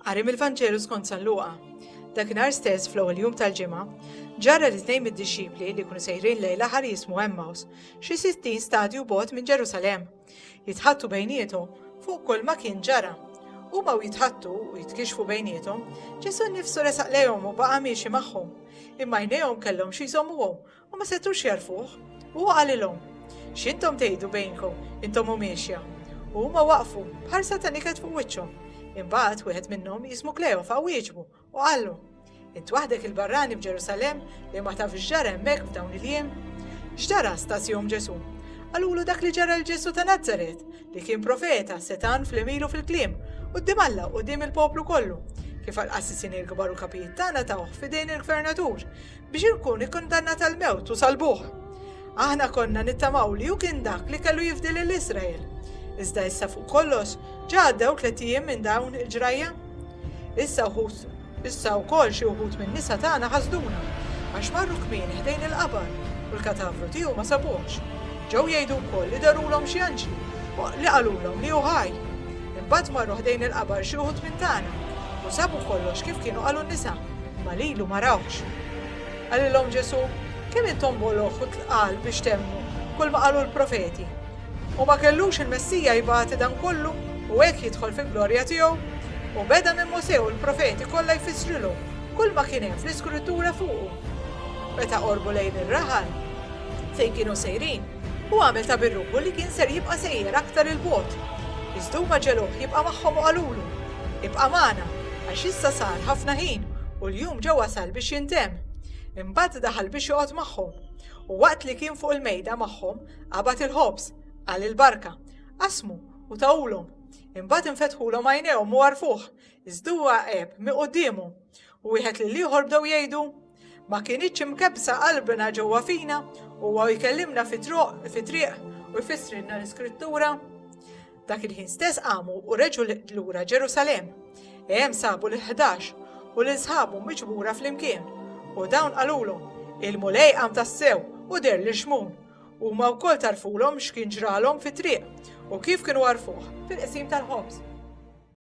Għarim il-Vanġelu skont San Luqa. Dakinhar stess fl-ewwel jum tal-ġimgħa, ġara li tnejn mid-dixxipli li kienu sejrin lejla ħar jismu Emmaus, xi 60 stadju bogħod minn Ġerusalemm, jitħattu bejniethom fuq kull ma kien ġara. Huma jitħattu u jitkixfu bejniethom, Ġesu nnifsu resaq lejhom u baqa' miexi magħhom, imma għajnejhom kellhom xi jżommuhom u ma setux jarfuh. U qalilhom: "X'intom tgħidu bejnkom intom u miexja?" U huma waqfu bħarsa ta' niket fuq wiċċhom. Imbagħad wieħed minnhom jismu Kleofa wieġbu u qallu: "Int waħdek il-barrani f'Ġerusalemm li ma tafx ġara hemmhekk f'dawn il-jiem?" X'ġara stasjhom Ġesu? Qalulu dak li ġara l-Ġesu ta' Nażaret li kien profeta setan fl-emilu fil-kliem quddiem Alla u quddiem il-poplu kollu. Kif għall-qassisin il-kbar u kapijiet tagħna tawh f'idejn il-gvernatur biex inkun ikkundannat għall-mewt u salbuh. Aħna konna nittamaw li hu kien dak li kellu jifdil l-Iżrael. Iżda issa fuq kollox ġaddew 3 ijiem minn dawn il-ġrajja. Issa wkoll xi wħud minn nisa tagħna ħasduna għax marru kmieni ħdejn il-qabar u l-katavru tiegħu ma sabuhx. Ġew jgħidu wkoll li darulhom xi anġli li qalulhom li hu ħaj. Imbagħad marru ħdejn il-qabar xi wħud minn tagħna u sabu kollox kif kienu qalu n-nisa, ma lilu ma rawx. Qalilhom Ġesu: "Kemm intom boloħ u tqal biex temmu kull ma qalu l-profeti? U ma kellux il-Messija jibgħati dan kollu u hekk jidħol fil-glorja tiegħu?" U beda minn Mosè u l-profeti kollha jfissrilhom kull ma kien hemm fl-iskrittura fuqu. Meta qorbu lejn ir-raħal fejn kienu sejrin, u għamel ta' birruħu li kien ser jibqa' sejjer aktar il-bogħod. Iżda huma ġeluh jibqa' magħhom u qalulu: "Ibqa' magħna għax issa sar ħafna ħin u l-jum ġew wasal biex jintemm." Imbagħad daħal biex joqgħod magħhom u waqt li kien fuq il-mejda magħhom qabad il-ħobż għal il-barka, qasmu u tawulhom. Imbagħad infetħulhom għajnejhom u għarfuh, iżda huwa qeb mi qudiemhom u wieħed lil ieħor bdew jgħidu: "Ma kienitx imkebsa qalbna ġewwa fina u huwa jkellimna fit-triq u jfissrilna l-Iskrittura." Dak il-ħin stess qamu u reġgħu lura Ġerusalemm. Hemm sabu l-11 u l-isħabhom miġbura flimkien u dawn qalulhom: "Il-mulej qam tassew u der li xmun." Huma wkoll tarfulhom x'kien ġralhom fit-triq u kif kienu għarfuh fil-qsim tal-ħobż.